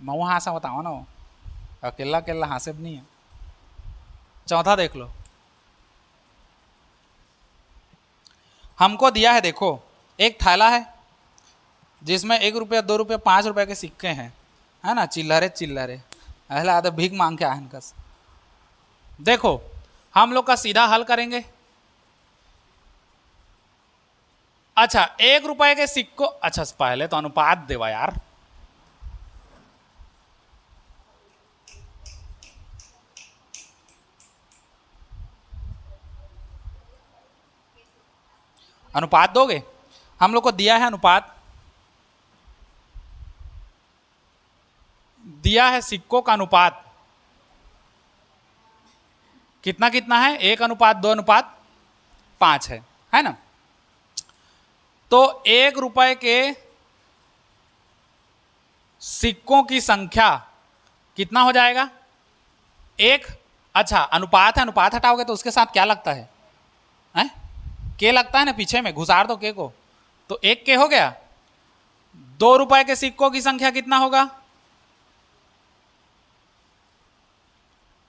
मैं वहाँ से बताओ ना, वो अकेला अकेला हासिब नहीं है। चौथा देख लो, हमको दिया है, देखो एक थैला है जिसमें 1 रुपया 2 रुपया 5 रुपया के सिक्के हैं, है ना, चिल्लरे चिल्लरे, अहला आदे भीख मांग के आए कस। देखो हम लोग का सीधा हल करेंगे। अच्छा 1 रुपए के सिक्को, अच्छा पहले तो अनुपात देवा यार, अनुपात दोगे, हम लोग को दिया है अनुपात, दिया है सिक्कों का अनुपात कितना कितना है, 1:2:5 है ना। तो 1 रुपए के सिक्कों की संख्या कितना हो जाएगा, एक। अच्छा अनुपात है, अनुपात हटाओगे तो उसके साथ क्या लगता है, हैं? के लगता है ना, पीछे में घुसार दो के को, तो 1 के हो गया। 2 रुपए के सिक्कों की संख्या कितना होगा,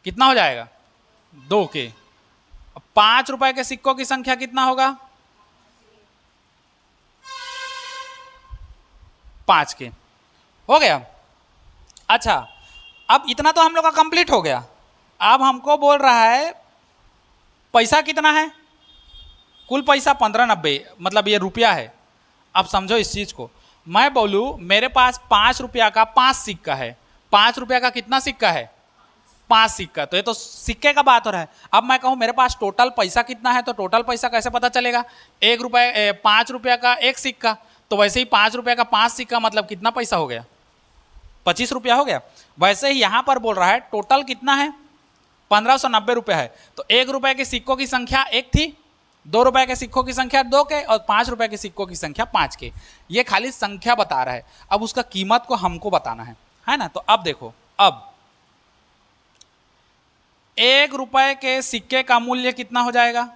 कितना हो जाएगा, 2 के। 5 रुपए के सिक्कों की संख्या कितना होगा, 5 के, हो गया। अच्छा अब इतना तो हम लोग का कंप्लीट हो गया। अब हमको बोल रहा है पैसा कितना है, कुल पैसा 1590, मतलब ये रुपया है। अब समझो इस चीज को, मैं बोलूं मेरे पास 5 रुपया का 5 सिक्का है, 5 रुपया का कितना सिक्का है, 5 सिक्का, तो ये तो सिक्के का बात हो रहा है। अब मैं कहूं मेरे पास टोटल पैसा कितना है, तो टोटल पैसा कैसे पता चलेगा, 1 रुपये 5 रुपया का 1 सिक्का, तो वैसे ही 5 रुपया का 5 सिक्का मतलब कितना पैसा हो गया, 25 रुपया हो गया। वैसे ही यहां पर बोल रहा है टोटल कितना है, 1590 रुपया है। तो 1 रुपए के सिक्कों की संख्या 1 थी, 2 रुपए के सिक्कों की संख्या 2 के, और 5 रुपए के सिक्कों की संख्या 5 के। ये खाली संख्या बता रहा है, अब उसका कीमत को हमको बताना है ना। तो अब देखो, अब 1 रुपए के सिक्के का मूल्य कितना हो जाएगा,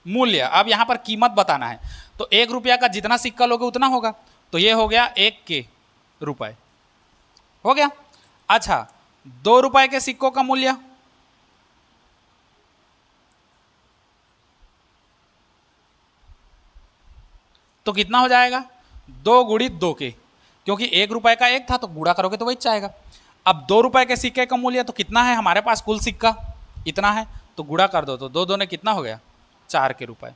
मूल्य, अब यहां पर कीमत बताना है, तो 1 रुपया का जितना सिक्का लोगे उतना होगा, तो ये हो गया 1 के रुपए, हो गया। अच्छा 2 रुपए के सिक्कों का मूल्य, तो कितना हो जाएगा, 2 गुणित 2 के, क्योंकि 1 रुपए का 1 था तो गुणा करोगे तो वही जाएगा। अब 2 रुपए के सिक्के का मूल्य तो कितना है हमारे पास, कुल सिक्का इतना है, तो गुणा कर दो, तो 2 2 ने कितना हो गया, 4 के रुपए।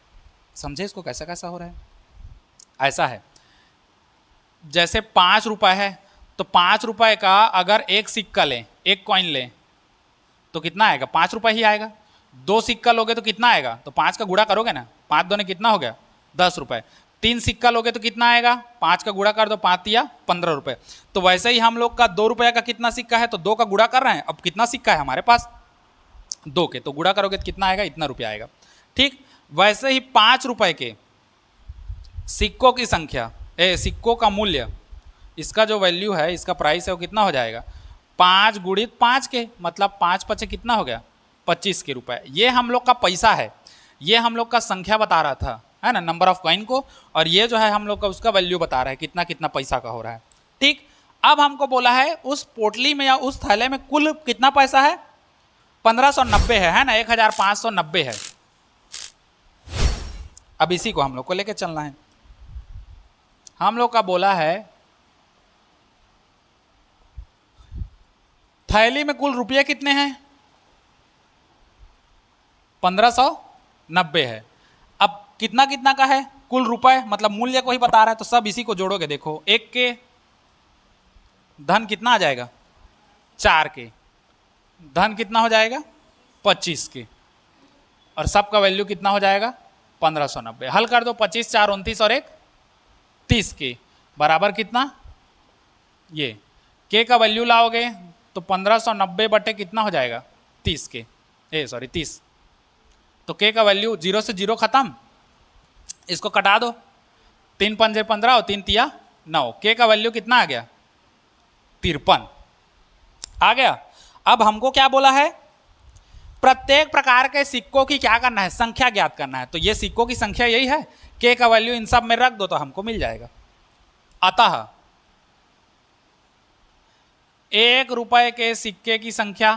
समझे इसको कैसा कैसा हो रहा है, ऐसा है जैसे 5 रुपए है, तो 5 रुपए का अगर एक सिक्का लें, एक कॉइन लें, तो कितना आएगा, 5 रुपए ही आएगा। 2 सिक्का लोगे तो कितना आएगा, तो 5 का गुणा करोगे ना, 5 2 ने कितना हो गया, 10 रुपए। 3 सिक्का लोगे तो कितना आएगा, 5 का गुणा कर दो, 5 या 15 रुपए। तो वैसे ही हम लोग का 2 रुपए का कितना सिक्का है, तो 2 का गुणा कर रहे हैं, अब कितना सिक्का है हमारे पास, 2 के, तो गुणा करोगे तो कितना आएगा, इतना रुपया आएगा। ठीक वैसे ही 5 रुपए के सिक्कों की संख्या, सिक्कों का मूल्य, इसका जो वैल्यू है, इसका प्राइस है, वो कितना हो जाएगा, 5 गुणित 5 के, मतलब 5 5 कितना हो गया, 25 के रुपए। ये हम लोग का पैसा है, ये हम लोग का संख्या बता रहा था, है ना, नंबर ऑफ कॉइन को, और ये जो है हम लोग का उसका वैल्यू बता रहा है कितना कितना पैसा का हो रहा है। ठीक अब हमको बोला है उस पोटली में या उस थैले में कुल कितना पैसा है, 1590 है ना, 1590 है। अब इसी को हम लोग को लेके चलना है। हम लोग का बोला है थैली में कुल रुपये कितने हैं, 1590 है। अब कितना कितना का है, कुल रुपए, मतलब मूल्य को ही बता रहा है, तो सब इसी को जोड़ोगे, देखो 1 के धन कितना आ जाएगा, 4 के धन कितना हो जाएगा, 25 के, और सबका वैल्यू कितना हो जाएगा, 1590। हल कर दो, 25 4 29 और 1 30 के बराबर कितना, ये के का वैल्यू लाओगे तो 1590 बटे कितना हो जाएगा, 30 के, 30। तो के का वैल्यू 0 से 0 खत्म, इसको कटा दो, 3 पंजे 15 और 3 तिया 9, के का वैल्यू कितना आ गया, 53 आ गया। अब हमको क्या बोला है, प्रत्येक प्रकार के सिक्कों की क्या करना है, संख्या ज्ञात करना है। तो ये सिक्कों की संख्या यही है, के का वैल्यू इन सब में रख दो तो हमको मिल जाएगा। अतः एक रुपए के सिक्के की संख्या,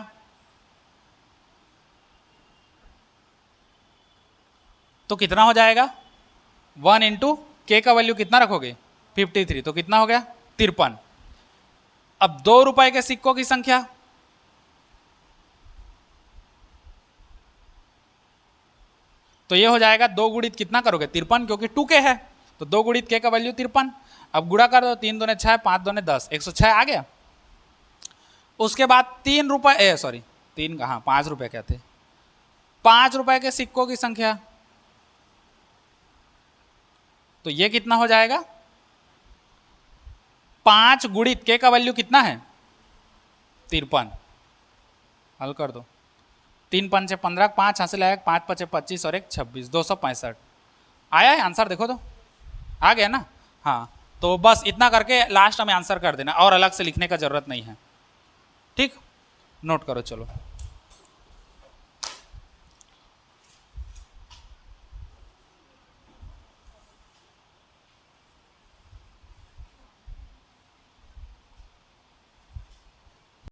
तो कितना हो जाएगा 1 इंटू के का वैल्यू कितना रखोगे 53, तो कितना हो गया 53। अब 2 रुपए के सिक्कों की संख्या, तो ये हो जाएगा 2 गुणित कितना करोगे 53, क्योंकि 2 के है तो 2 गुणित के का वैल्यू 53। अब गुणा कर दो, 3 दूने 6, 5 दूने 10, 106 आ गया। उसके बाद 3 रुपए, सॉरी 3 कहाँ, 5 रुपए क्या थे, 5 रुपए के सिक्कों की संख्या, तो ये कितना हो जाएगा 5 गुणित के का वैल्यू कितना है 53। हल कर दो, 3 पंचे 15, 5 हासिल आएगा, 5 पचे 25 और 1 26, 265 आया है आंसर। देखो तो आ गया ना। हाँ, तो बस इतना करके लास्ट में आंसर कर देना, और अलग से लिखने का जरूरत नहीं है। ठीक, नोट करो चलो।